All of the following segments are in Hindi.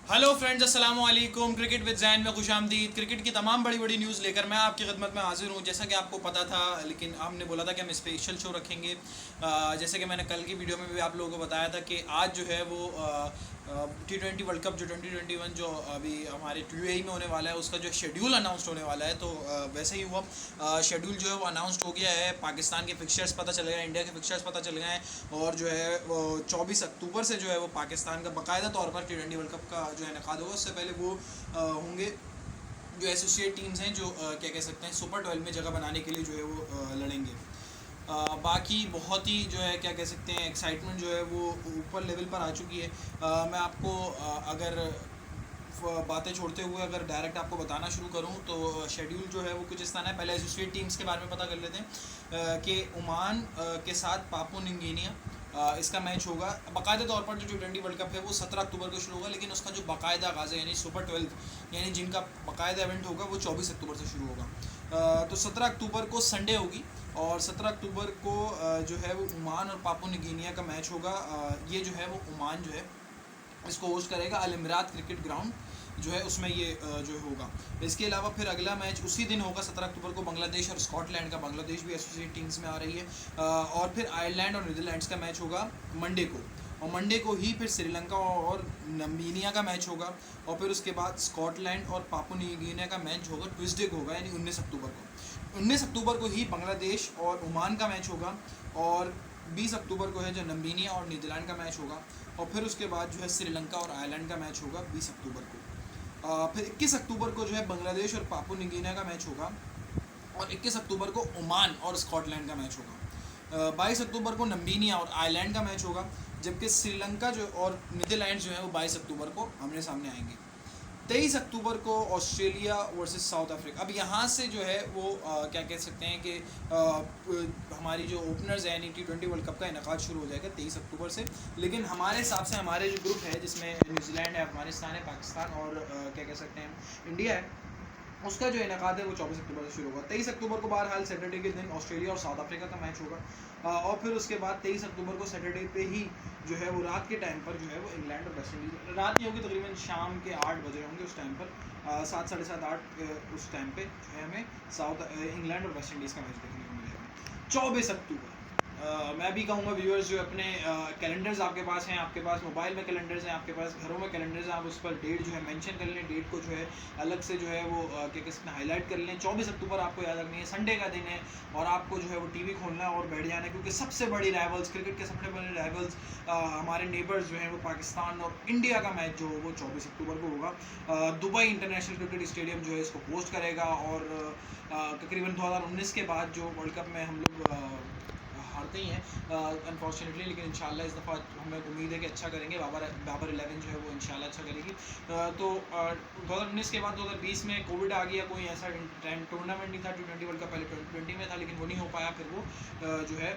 हेलो फ्रेंड्स, अस्सलाम वालेकुम। क्रिकेट विद जैन में खुशामदीद। क्रिकेट की तमाम बड़ी बड़ी न्यूज़ लेकर मैं आपकी खिदमत में हाजिर हूँ। जैसा कि आपको पता था, लेकिन हमने बोला था कि हम स्पेशल शो रखेंगे। जैसे कि मैंने कल की वीडियो में भी आप लोगों को बताया था कि आज जो है वो T20 वर्ल्ड कप जो 2021 जो अभी हमारे यूएई में होने वाला है, उसका जो शेड्यूल अनाउंसड होने वाला है, तो वैसे ही हुआ शेड्यूल जो है वो अनाउंसड हो गया है। पाकिस्तान के फिक्चर्स पता चल गए हैं, इंडिया के फिक्चर्स पता चल गए हैं, और जो है वो 24 अक्टूबर से जो है वो पाकिस्तान का बाकायदा तौर पर T20 वर्ल्ड कप का जो है इनेकाद होगा। उससे पहले वो होंगे जो एसोसिएट टीम्स हैं, जो क्या कह सकते हैं, सुपर 12 में जगह बनाने के लिए जो है वो लड़ेंगे। बाकी बहुत ही जो है क्या कह सकते हैं, एक्साइटमेंट जो है वो ऊपर लेवल पर आ चुकी है। मैं आपको अगर बातें छोड़ते हुए अगर डायरेक्ट आपको बताना शुरू करूं तो शेड्यूल जो है वो कुछ इस तरह है। पहले एसोसिएट टीम्स के बारे में पता कर लेते हैं कि ओमान के साथ पापुआ न्यू गिनिया इसका मैच होगा। बाकायदा तौर पर जो T20 वर्ल्ड कप है वो 17 अक्टूबर को शुरू होगा, लेकिन उसका जो बाकायदा आगाज़ है यानी सुपर 12 यानी जिनका बाकायदा इवेंट होगा वो 24 अक्टूबर से शुरू होगा। तो 17 अक्टूबर को संडे होगी, और 17 अक्टूबर को जो है वो ओमान और पापुआ न्यू गिनिया का मैच होगा। ये जो है वो ओमान जो है इसको होस्ट करेगा। अल इमरात क्रिकेट ग्राउंड जो है उसमें ये जो होगा। इसके अलावा फिर अगला मैच उसी दिन होगा 17 अक्टूबर को, बांग्लादेश और स्कॉटलैंड का। बांग्लादेश भी एसोसिएट टीम्स में आ रही है। और फिर आयरलैंड और नीदरलैंड्स का मैच होगा मंडे को, और मंडे को ही फिर श्रीलंका और नमीबिया का मैच होगा। और फिर उसके बाद स्कॉटलैंड और पापुआ न्यू गिनिया का मैच होगा ट्यूसडे को होगा, यानी 19 अक्टूबर को। 19 अक्टूबर को ही बांग्लादेश और ओमान का मैच होगा, और 20 अक्टूबर को है जो नमीबिया और नीदरलैंड का मैच होगा। और फिर उसके बाद जो है श्रीलंका और आयरलैंड का मैच होगा 20 अक्टूबर को। फिर 21 अक्टूबर को जो है बांग्लादेश और पापुआ न्यू गिनिया का मैच होगा, और 21 अक्टूबर को ओमान और स्कॉटलैंड का मैच होगा। 22 अक्टूबर को नमीबिया और आयरलैंड का मैच होगा, जबकि श्रीलंका जो और नीदरलैंड जो है वो 22 अक्टूबर को आमने सामने आएंगे। 23 अक्टूबर को ऑस्ट्रेलिया वर्सेस साउथ अफ्रीका। अब यहाँ से जो है वो क्या कह सकते हैं कि हमारी जो ओपनर्स है यानी T20 वर्ल्ड कप का इनकाद शुरू हो जाएगा 23 अक्टूबर से। लेकिन हमारे हिसाब से हमारे जो ग्रुप है, जिसमें न्यूजीलैंड है, अफगानिस्तान है, पाकिस्तान और क्या कह सकते हैं इंडिया है, उसका जो इनकाद है वो 24 अक्टूबर से शुरू होगा। 23 अक्टूबर को बहरहाल सैटरडे के दिन ऑस्ट्रेलिया और साउथ अफ्रीका का मैच होगा। और फिर उसके बाद 23 अक्टूबर को सैटरडे पे ही जो है वो रात के टाइम पर जो है वो इंग्लैंड और वेस्ट इंडीज, रात नहीं होगी, तकरीबन शाम के 8 बजे होंगे उस टाइम पर, 7 साढ़े 7 8 उस टाइम पे जो है हमें इंग्लैंड और वेस्ट इंडीज़ का मैच देखने को मिलेगा 24 अक्टूबर। मैं भी कहूँगा व्यूअर्स, जो अपने कैलेंडर्स आपके पास हैं, आपके पास मोबाइल में कैलेंडर्स हैं, आपके पास घरों में कैलेंडर्स हैं, आप उस पर डेट जो है मेंशन कर लें, डेट को जो है अलग से जो है वो क्या कहते हैं हाईलाइट कर लें। 24 अक्टूबर आपको याद रखनी है, संडे का दिन है, और आपको जो है वो टीवी खोलना है और बैठ जाना है, क्योंकि सबसे बड़ी राइवल्स, क्रिकेट के सबसे बड़े राइवल्स हमारे नेबर्स जो हैं वो पाकिस्तान और इंडिया का मैच जो वो 24 अक्टूबर को होगा। दुबई इंटरनेशनल क्रिकेट स्टेडियम जो है इसको होस्ट करेगा, और तकरीबन 2019 के बाद जो वर्ल्ड कप में हम लोग हारते ही हैं अनफॉर्चुनेटली, लेकिन इंशाल्लाह इस दफ़ा हमें उम्मीद है कि अच्छा करेंगे। बाबर 11 जो है वो इंशाल्लाह अच्छा करेगी। तो 2019 के बाद 2020 में कोविड आ गया, कोई ऐसा टूर्नामेंट नहीं था T20 वर्ल्ड कप, पहले 2020 में था, लेकिन वो नहीं हो पाया। फिर वो जो है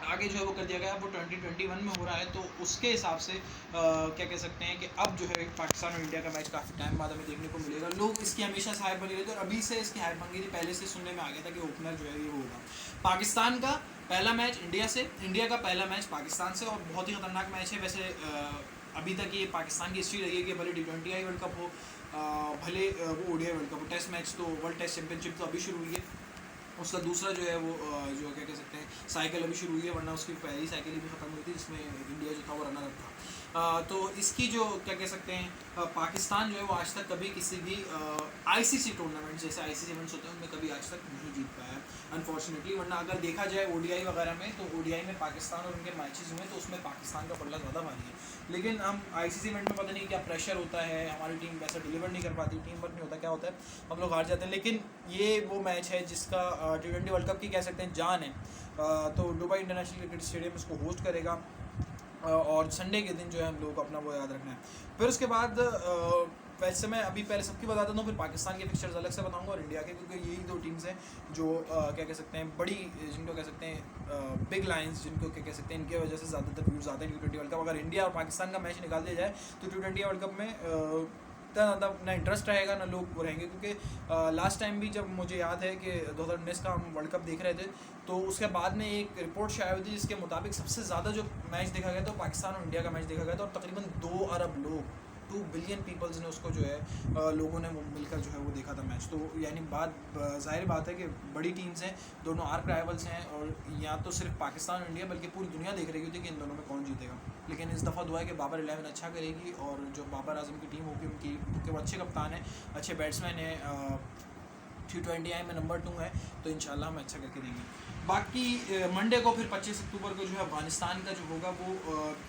आगे जो है वो कर दिया गया, वो 2021 में हो रहा है। तो उसके हिसाब से क्या कह सकते हैं कि अब जो है पाकिस्तान और इंडिया का मैच काफ़ी टाइम बाद हमें देखने को मिलेगा। लोग इसकी हमेशा से हाइप बनी रहती है, और अभी से इसकी हाइप बन गई थी, पहले से सुनने में आ गया था कि ओपनर जो है ये होगा। पाकिस्तान का पहला मैच इंडिया से, इंडिया का पहला मैच पाकिस्तान से, और बहुत ही ख़तरनाक मैच है। वैसे अभी तक ये पाकिस्तान की हिस्ट्री रही है कि भले T20 वर्ल्ड कप हो, भले वो ODI वर्ल्ड कप हो, टेस्ट मैच तो वर्ल्ड टेस्ट चैंपियनशिप तो अभी शुरू हुई है, उसका दूसरा जो है वो जो क्या कह सकते हैं साइकिल अभी शुरू हुई है, वरना उसकी पहली साइकिल भी ख़त्म हुई थी, जिसमें इंडिया जो था वो रनर अप था। तो इसकी जो क्या कह सकते हैं पाकिस्तान जो है वो आज तक कभी किसी भी ICC टूर्नामेंट, जैसे ICC इवेंट्स होते हैं, उनमें कभी आज तक नहीं जीत पाया अनफॉर्चुनेटली। वरना अगर देखा जाए ODI वगैरह में, तो ODI में पाकिस्तान और उनके मैचेस हुए तो उसमें पाकिस्तान का पल्ला ज़्यादा भारी है। लेकिन हम ICC इवेंट में पता नहीं क्या प्रेशर होता है, हमारी टीम वैसा डिलीवर नहीं कर पाती, टीम वर्क नहीं होता, क्या होता है, हम लोग हार जाते हैं। लेकिन ये वो मैच है जिसका T20 वर्ल्ड कप की कह सकते हैं जान है। तो दुबई इंटरनेशनल क्रिकेट स्टेडियम इसको होस्ट करेगा, और संडे के दिन जो है हम लोग अपना वो याद रखना है। फिर उसके बाद वैसे मैं अभी पहले सबकी बता देता हूँ, फिर पाकिस्तान के फिक्चर्स अलग से बताऊंगा और इंडिया के, क्योंकि यही दो टीम्स हैं जो क्या कह सकते हैं बड़ी, जिनको कह सकते हैं बिग लाइन्स, जिनको क्या कह सकते हैं, इनकी वजह से ज़्यादातर व्यूज़ आते हैं T20 वर्ल्ड कप। अगर इंडिया और पाकिस्तान का मैच निकाल दिया जाए तो T20 वर्ल्ड कप में इतना ज़्यादा ना इंटरेस्ट रहेगा ना लोग वो रहेंगे, क्योंकि लास्ट टाइम भी जब मुझे याद है कि 2019 का हम वर्ल्ड कप देख रहे थे, तो उसके बाद में एक रिपोर्ट शायद हुई थी जिसके मुताबिक सबसे ज़्यादा जो मैच देखा गया था वो पाकिस्तान और इंडिया का मैच देखा गया था, और तकरीबन 2 अरब लोग 2 बिलियन पीपल्स ने उसको जो है लोगों ने वो मिलकर जो है वो देखा था मैच। तो यानी ज़ाहिर बात है कि बड़ी टीम्स हैं, दोनों आर्क राइवल्स हैं, और यहाँ तो सिर्फ पाकिस्तान और इंडिया बल्कि पूरी दुनिया देख रही होती कि इन दोनों में कौन जीतेगा। लेकिन इस दफ़ा दुआ है कि बाबर 11 अच्छा करेगी, और जो बाबर आजम की टीम होगी उनकी, क्योंकि वो अच्छे कप्तान हैं, अच्छे बैट्समैन हैं, T20 में नंबर 2 है, तो इंशाल्लाह हम अच्छा करके देंगे। बाकी मंडे को फिर 25 अक्टूबर को जो है अफगानिस्तान का जो होगा वो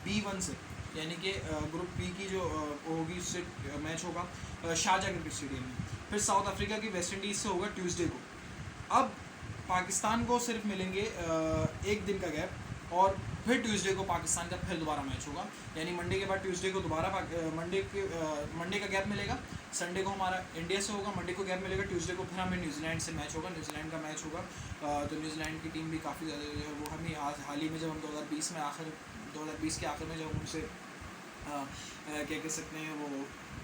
B1 से, यानी कि ग्रुप बी की जो होगी उससे मैच होगा शारजा क्रिकेट स्टेडियम में। फिर साउथ अफ्रीका की वेस्ट इंडीज़ से होगा ट्यूसडे को। अब पाकिस्तान को सिर्फ मिलेंगे एक दिन का गैप, और फिर ट्यूसडे को पाकिस्तान का फिर दोबारा मैच होगा, यानी मंडे के बाद ट्यूसडे को दोबारा मंडे का गैप मिलेगा, संडे को हमारा इंडिया से होगा, मंडे को गैप मिलेगा, ट्यूसडे को फिर हमें न्यूजीलैंड से मैच होगा, न्यूजीलैंड का मैच होगा। तो न्यूजीलैंड की टीम भी काफ़ी ज़्यादा जो है वो हमें हाल ही में जब हम 2020 के आखिर में जब उनसे क्या कह सकते हैं वो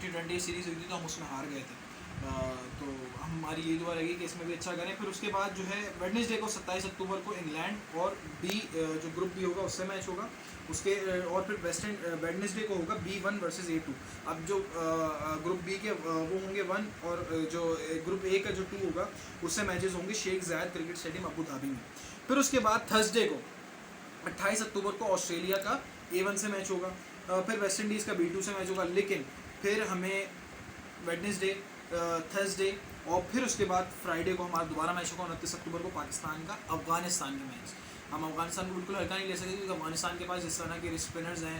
T20 सीरीज़ हुई थी तो हम उसमें हार गए थे। तो हमारी ये दुआ रहेगी कि इसमें भी अच्छा करें। फिर उसके बाद जो है वेडनेसडे को 27 अक्टूबर को इंग्लैंड और जो ग्रुप बी होगा उससे मैच होगा उसके, और फिर वेडनेसडे को होगा B1 वर्सेस A2। अब जो ग्रुप बी के वो होंगे 1, और जो ग्रुप ए का जो 2 होगा उससे मैचेस होंगे शेख जायद क्रिकेट स्टेडियम अबू धाबी में। फिर उसके बाद थर्सडे को 28 अक्टूबर को ऑस्ट्रेलिया का A1 से मैच होगा, फिर वेस्ट इंडीज़ का B2 से मैच होगा, लेकिन फिर हमें वेडनेसडे, थर्सडे और फिर उसके बाद फ्राइडे को हमारा दोबारा मैच होगा 29 अक्टूबर को पाकिस्तान का अफगानिस्तान का मैच। हम अफगानिस्तान को बिल्कुल हल्का नहीं ले सकते, क्योंकि अफगानिस्तान के पास जिस तरह के स्पिनर्स हैं,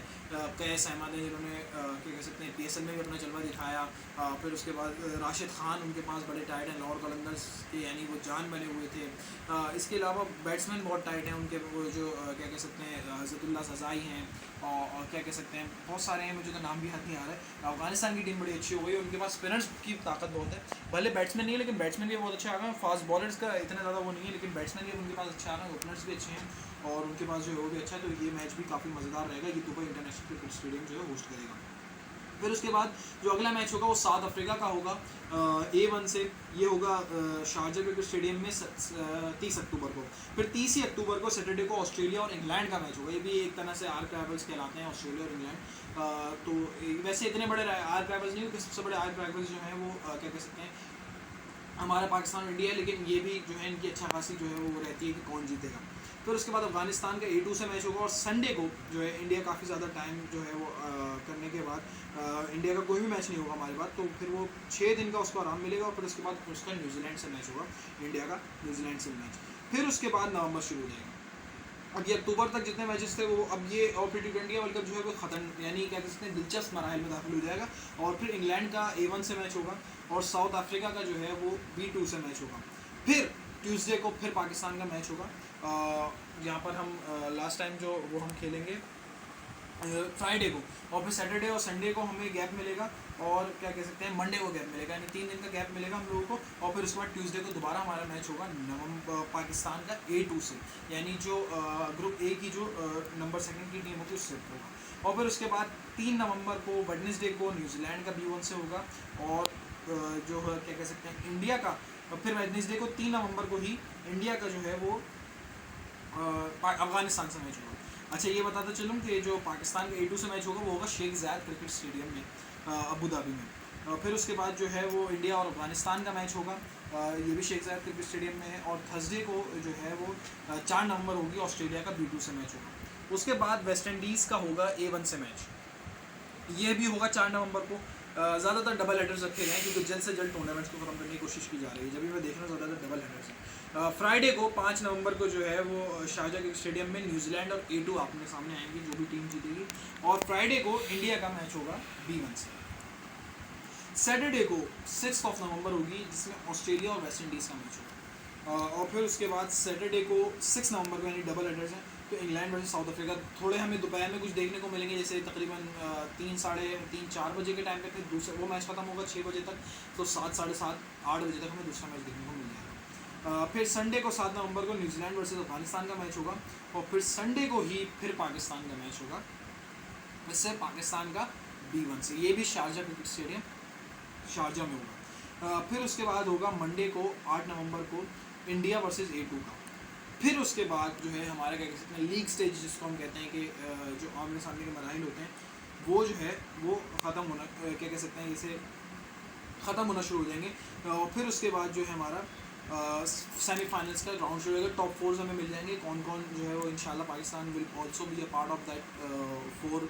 कैस अहमद हैं जिन्होंने क्या कह सकते हैं PSL में भी अपना जलवा दिखाया, फिर उसके बाद राशिद खान उनके पास बड़े टाइट हैं, लाहौर कलंदर्स के यानी वो जान बने हुए थे। इसके अलावा बैट्समैन बहुत टाइट हैं उनके, वो जो क्या कह सकते हैं हज़रतुल्लाह सज़ाई हैं, और क्या कह सकते हैं बहुत सारे हैं, मुझे तो नाम भी हाथ नहीं आ रहा है। अफगानिस्तान की टीम बड़ी अच्छी हो गई, उनके पास स्पिनर्स की ताकत बहुत है, भले बैट्समैन नहीं है लेकिन बैट्समैन भी बहुत अच्छे आ गए हैं। फास्ट बॉलर्स का इतना ज़्यादा वो नहीं है, लेकिन बैट्समैन भी उनके पास अच्छा आ रहा है, ओपनर्स भी अच्छे हैं, और उनके पास जो है वो भी अच्छा है। तो ये मैच भी काफ़ी मज़ेदार रहेगा, ये दुबई इंटरनेशनल क्रिकेट स्टेडियम जो है होस्ट करेगा। फिर उसके बाद जो अगला मैच होगा वो साउथ अफ्रीका का होगा A1 से, ये होगा शारजा क्रिकेट स्टेडियम में 30 अक्टूबर को। फिर 30 ही अक्टूबर को सैटरडे को ऑस्ट्रेलिया और इंग्लैंड का मैच होगा, ये भी एक तरह से आर्क राइवल्स कहलाते हैं ऑस्ट्रेलिया और इंग्लैंड। तो वैसे इतने बड़े आर्क राइवल्स नहीं, क्योंकि सबसे बड़े आर्क राइवल्स जो हैं वो क्या कह सकते हैं हमारा पाकिस्तान और इंडिया है, लेकिन ये भी जो है इनकी अच्छा खासी जो है वो रहती है कि कौन जीतेगा। फिर उसके बाद अफगानिस्तान का A2 से मैच होगा, और संडे को जो है इंडिया काफ़ी ज़्यादा टाइम जो है वो करने के बाद इंडिया का कोई भी मैच नहीं होगा हमारे पास, तो फिर वो 6 दिन का उसको आराम मिलेगा, और फिर उसके बाद उसका न्यूजीलैंड से मैच होगा, इंडिया का न्यूजीलैंड से मैच। फिर उसके बाद नवंबर शुरू हो जाएगा। अब ये अक्टूबर तक जितने मैचेस थे वो अब ये, और फिर T20 वर्ल्ड कप जो है वो ख़त्म, यानी क्या कहते हैं दिलचस्प मराहल में दाखिल हो जाएगा, और फिर इंग्लैंड का A1 से मैच होगा, और साउथ अफ्रीका का जो है वो B2 से मैच होगा। फिर ट्यूसडे को फिर पाकिस्तान का मैच होगा, यहाँ पर हम लास्ट टाइम जो वो हम खेलेंगे फ्राइडे को, और फिर सैटरडे और संडे को हमें गैप मिलेगा, और क्या कह सकते हैं मंडे को गैप मिलेगा, यानी 3 दिन का गैप मिलेगा हम लोगों को। और फिर उसके बाद ट्यूसडे को दोबारा हमारा मैच होगा पाकिस्तान का A2 से, यानी जो ग्रुप ए की जो नंबर 2 की टीम होगी उससे होगा। और फिर उसके बाद 3 नवंबर को वेडनेसडे को न्यूजीलैंड का B1 से होगा, और जो है क्या कह सकते हैं इंडिया का, फिर वेडनेसडे को 3 नवंबर को ही इंडिया का जो है वो अफगानिस्तान से मैच होगा। अच्छा ये बताता चलूँ कि जो पाकिस्तान का A2 से मैच होगा वो होगा शेख जायद क्रिकेट स्टेडियम में अबू धाबी में। फिर उसके बाद जो है वो इंडिया और अफगानिस्तान का मैच होगा, ये भी शेख जायद क्रिकेट स्टेडियम में है, और थर्सडे को जो है वो 4 नवंबर होगी ऑस्ट्रेलिया का B2 से मैच होगा। उसके बाद वेस्ट इंडीज़ का होगा A1 से मैच, ये भी होगा 4 नवंबर को। ज़्यादातर डबल हेडर्स रखे गए हैं, क्योंकि जल्द से जल्द टूर्नामेंट्स को ख़त्म करने की कोशिश की जा रही है, जब भी मैं देख रहा हूँ ज़्यादातर डबल हेडर्स हैं। फ्राइडे को 5 नवंबर को जो है वो शारजा के स्टेडियम में न्यूजीलैंड और A2 आपने सामने आएंगे, जो भी टीम जीतेगी, और फ्राइडे को इंडिया का मैच होगा B1 से। सैटरडे को 6 नवंबर होगी, जिसमें ऑस्ट्रेलिया और वेस्ट इंडीज़ का मैच होगा, और फिर उसके बाद सैटरडे को 6 नवंबर को, यानी डबल हेडर्स हैं, तो इंग्लैंड वर्सेस साउथ अफ्रीका। थोड़े हमें दोपहर में कुछ देखने को मिलेंगे, जैसे तकरीबन 3, साढ़े 3, 4 बजे के टाइम पे, फिर दूसरा वो मैच खत्म होगा 6 बजे तक, तो 7, साढ़े 7, 8 बजे तक हमें दूसरा मैच देखने को मिल जाएगा। फिर संडे को 7 नवंबर को न्यूजीलैंड वर्सेस अफगानिस्तान का मैच होगा, और फिर संडे को ही फिर पाकिस्तान का मैच होगा, इससे पाकिस्तान का B1 से, ये भी शारजा क्रिकेट स्टेडियम शारजा में होगा। फिर उसके बाद होगा मंडे को 8 नवंबर को इंडिया वर्सेस A2 का। फिर उसके बाद जो है हमारा क्या कह सकते हैं लीग स्टेज जिसको हम कहते हैं कि जो आमने सामने के मराहिल होते हैं वो जो है वो ख़त्म होना क्या कह सकते हैं इसे ख़त्म होना शुरू हो जाएंगे। और फिर उसके बाद जो है हमारा सेमीफाइनल्स का राउंड शुरू होगा। टॉप 4 हमें मिल जाएंगे कौन कौन जो है वो इंशाल्लाह। Pakistan will also be a part of that 4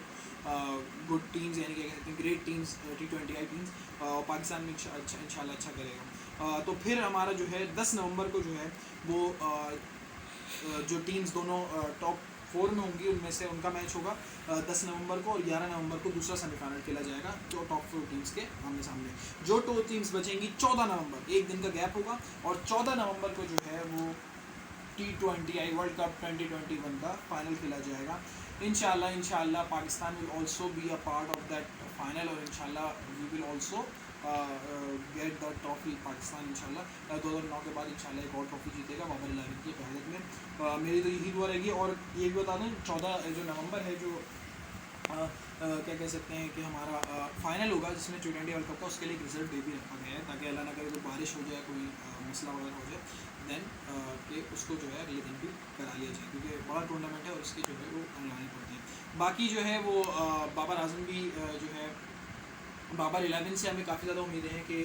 good teams, यानी क्या कहते हैं great teams, T20I teams. Pakistan में इंशाल्लाह अच्छा करेगा। तो फिर हमारा जो है 10 नवंबर को जो है वो जो टीम्स दोनों टॉप 4 में होंगी उनमें से उनका मैच होगा 10 नवंबर को, और 11 नवंबर को दूसरा सेमीफाइनल खेला जाएगा जो टॉप 4 टीम्स के आमने सामने। जो 2 टीम्स बचेंगी 14 नवंबर, एक दिन का गैप होगा, और 14 नवंबर को जो है वो T20I वर्ल्ड कप 2021 का फाइनल खेला जाएगा। इंशाल्लाह Pakistan will also be a part of that final, और इंशाल्लाह we will also get the trophy. Pakistan इंशाल्लाह 2009 के बाद इंशाल्लाह एक और ट्रॉफी जीतेगा बाबर इलेवन की क़यादत में। मेरी तो यही दुआ रहेगी। और ये भी बता दूँ 14 जो नवंबर है जो क्या कह सकते हैं कि हमारा फाइनल होगा जिसमें T20 वर्ल्ड कप का, उसके लिए एक रिजल्ट डे भी रखा गया है ताकि अल्लाह ना करे तो बारिश हो जाए, कोई मसला वगैरह हो जाए, देन कि उसको जो है अगले दिन भी करा लिया जाए, क्योंकि बड़ा टूर्नामेंट है और उसकी जो है वो लानी पड़ती है। बाकी जो है वो बाबर आजम भी जो है बाबर 11 से हमें काफ़ी ज़्यादा उम्मीदें हैं कि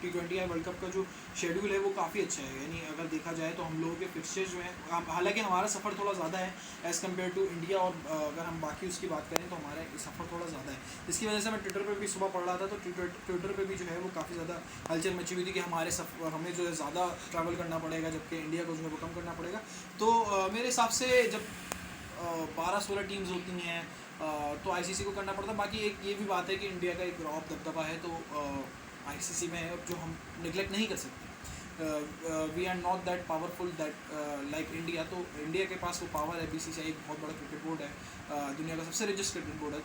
T20I वर्ल्ड कप का जो शेड्यूल है वो काफ़ी अच्छा है। यानी अगर देखा जाए तो हम लोगों के फिक्सचर्स जो हैं, हालांकि हमारा सफ़र थोड़ा ज़्यादा है एज़ कम्पेयर टू इंडिया, और अगर हम बाकी उसकी बात करें तो हमारा सफ़र थोड़ा ज़्यादा है। इसकी वजह से मैं ट्विटर पर भी सुबह पढ़ रहा था, तो ट्विटर पर भी जो है वो काफ़ी ज़्यादा हलचल मची हुई थी कि हमें जो है ज़्यादा ट्रैवल करना पड़ेगा जबकि इंडिया को जो है वो कम करना पड़ेगा। तो मेरे हिसाब से जब 12-16 टीम्स होती हैं तो ICC को करना पड़ता है। बाकी एक ये भी बात है कि इंडिया का एक रॉब दबदबा है तो ICC में है जो हम निगलेक्ट नहीं कर सकते। We are not that powerful that like India. तो इंडिया के पास वो पावर है। BCCI एक बहुत बड़ा क्रिकेट बोर्ड है, दुनिया का सबसे रिचेस्ट क्रिकेट बोर्ड है,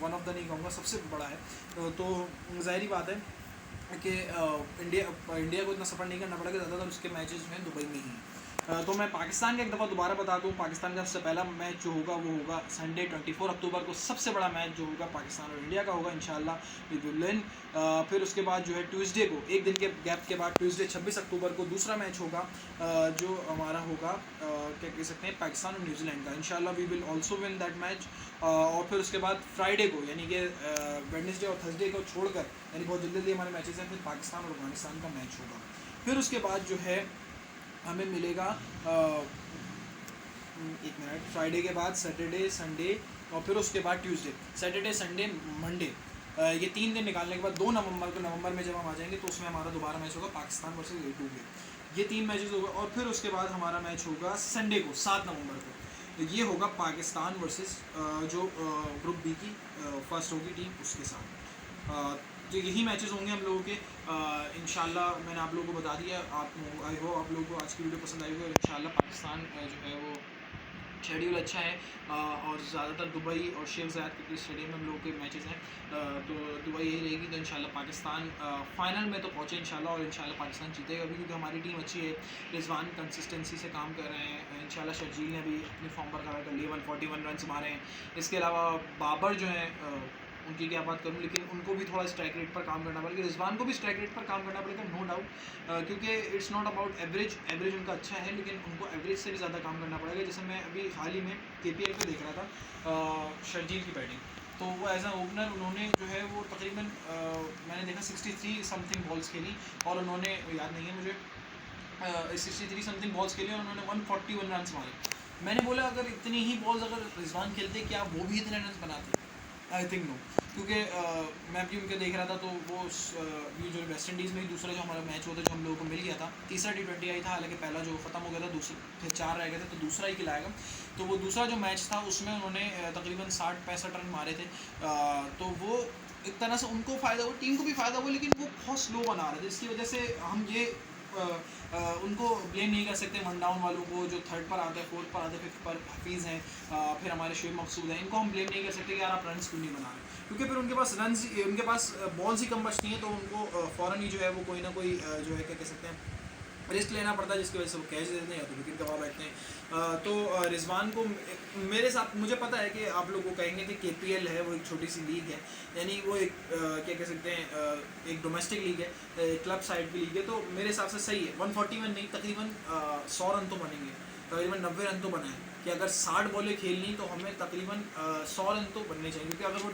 वन ऑफ द नहीं कहूँगा सबसे बड़ा है। तो ज़ाहिर बात है कि इंडिया को इतना सफ़र नहीं करना पड़ेगा, ज़्यादातर उसके मैचेस जो हैं दुबई में ही हैं। तो मैं पाकिस्तान का एक दफ़ा दोबारा बता दूं, पाकिस्तान का सबसे पहला मैच जो होगा वो होगा संडे 24 अक्टूबर को। सबसे बड़ा मैच जो होगा पाकिस्तान और इंडिया का होगा इंशाल्लाह वी विल विन। फिर उसके बाद जो है ट्यूसडे को, एक दिन के गैप के बाद ट्यूसडे 26 अक्टूबर को दूसरा मैच होगा जो हमारा होगा क्या कह सकते हैं पाकिस्तान और न्यूजीलैंड का। इंशाल्लाह we will also win that match. और फिर उसके बाद फ्राइडे को यानी कि वेडनेसडे और थर्सडे को छोड़कर, यानी बहुत जल्दी जल्दी हमारे मैचेस हैं, फिर पाकिस्तान और अफगानिस्तान का मैच होगा। फिर उसके बाद जो है हमें मिलेगा एक मिनट, फ्राइडे के बाद सैटरडे संडे और फिर उसके बाद ट्यूसडे, सैटरडे संडे मंडे, ये 3 दिन निकालने के बाद 2 नवंबर को, नवंबर में जब हम आ जाएंगे तो उसमें हमारा दोबारा मैच होगा पाकिस्तान वर्सेस A2 ये 3 मैचेस होगा। और फिर उसके बाद हमारा मैच होगा संडे को 7 नवंबर को, तो ये होगा पाकिस्तान वर्सेस जो ग्रुप बी की फर्स्ट होगी टीम उसके साथ। तो यही मैचेस होंगे हम लोगों के इंशाल्लाह। मैंने आप लोगों को बता दिया, आई होप आप लोगों को आज की वीडियो पसंद आई होगी। और इंशाल्लाह पाकिस्तान जो है वो शेड्यूल अच्छा है और ज़्यादातर दुबई और शेख ज़ायद क्रिकेट स्टेडियम में हम लोगों के मैचेस हैं, तो दुबई यही रहेगी। तो इंशाल्लाह पाकिस्तान फाइनल में तो पहुँचे इंशाल्लाह, और इंशाल्लाह पाकिस्तान जीतेगा भी क्योंकि हमारी टीम अच्छी है। रिजवान कंसिस्टेंसी से काम कर रहे हैं इंशाल्लाह। शर्जील ने भी अपनी फॉर्म पर खड़ा कर लिए, 141 रन मारे हैं। इसके अलावा बाबर जो है उनकी क्या बात करूँ, लेकिन उनको भी थोड़ा स्ट्राइक रेट पर काम करना पड़ेगा, रिजवान को भी स्ट्राइक रेट पर काम करना पड़ेगा नो डाउट, क्योंकि इट्स नॉट अबाउट एवरेज उनका अच्छा है, लेकिन उनको एवरेज से भी ज़्यादा काम करना पड़ेगा। जैसे मैं अभी हाल ही में KPL पे देख रहा था शर्जील की बैटिंग, तो वो एज अ ओपनर उन्होंने जो है वो तकरीबन मैंने देखा 63 समथिंग बॉल्स खेली, और उन्होंने याद नहीं है मुझे 63 समथिंग बॉल्स खेली और उन्होंने 141 रन मारे। मैंने बोला अगर इतनी ही बॉल्स अगर रिजवान खेलते क्या वो भी इतने रन बनाते? आई थिंक नो, क्योंकि मैं भी उनके देख रहा था तो वो ये जो वेस्ट इंडीज़ में ही दूसरा जो हमारा मैच होता है जो हम लोगों को मिल गया था, तीसरा T20I था, हालांकि पहला जो ख़त्म हो गया था, दूसरे फिर 4 रह गए थे, तो दूसरा ही खिलाएगा। तो वो दूसरा जो मैच था उसमें उन्होंने तकरीबन 60-65 रन मारे थे, तो वो एक तरह से उनको फ़ायदा हुआ, टीम को भी फ़ायदा हुआ, लेकिन वो बहुत स्लो बना रहे थे, इसकी वजह से हम ये उनको ब्लेम नहीं कर सकते। वन डाउन वालों को जो 3rd पर आते हैं, 4th पर आते हैं, 5th पर हफीज़ हैं, फिर हमारे शुएब मकसूद हैं, इनको हम ब्लेम नहीं कर सकते कि यार आप रन्स क्यों नहीं बना रहे, क्योंकि फिर उनके पास उनके पास बॉल्स ही कम बचती हैं, तो उनको फ़ौरन ही जो है वो कोई ना कोई जो है क्या कह सकते हैं रिस्क लेना पड़ता है, जिसकी वजह से वो कैच देते हैं या तो विकेट गवा बैठते हैं। तो रिजवान को मेरे साथ मुझे पता है कि आप लोग को कहेंगे कि KPL है वो एक छोटी सी लीग है, यानी वो एक क्या कह सकते हैं एक डोमेस्टिक लीग है, क्लब साइड की लीग है, तो मेरे हिसाब से सही है। 141 नहीं, तकरीबन 100 रन तो बनेंगे, तकरीबन 90 रन तो बनाए कि अगर 60 बॉलें खेलनी तो हमें तकरीबन 100 रन तो बनने चाहिए, क्योंकि अगर वो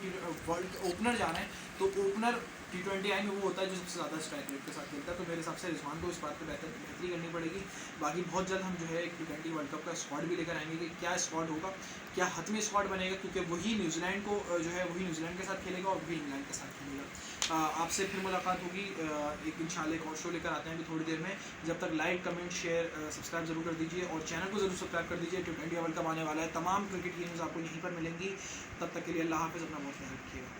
वर्ल्ड ओपनर जा रहे हैं तो ओपनर T20I में वो होता है जो सबसे ज़्यादा स्ट्राइक रेट के साथ खेलता है। तो मेरे हिसाब से रिजवान को इस बात पर बेहतरी करनी पड़ेगी। बाकी बहुत जल्द हम जो है T20 वर्ल्ड कप का स्क्वाड भी लेकर आएंगे कि क्या स्क्वाड होगा, क्या हतमी स्क्वाड बनेगा, क्योंकि वही न्यूजीलैंड को जो है वही न्यूजीलैंड के साथ खेलेगा और वही इंग्लैंड के साथ खेलेगा। आपसे फिर मुलाकात होगी एक इंशाल्लाह एक और शो लेकर आते हैं अभी थोड़ी देर में। जब तक लाइक कमेंट शेयर सब्सक्राइब जरूर कर दीजिए और चैनल को जरूर सब्सक्राइब कर दीजिए। T20 वर्ल्ड कप आने वाला है, तमाम क्रिकेट गेम्स आपको यहीं पर मिलेंगी। तब तक के लिए अल्लाह हाफ़िज़, अपना बहुत ख्याल रखिएगा।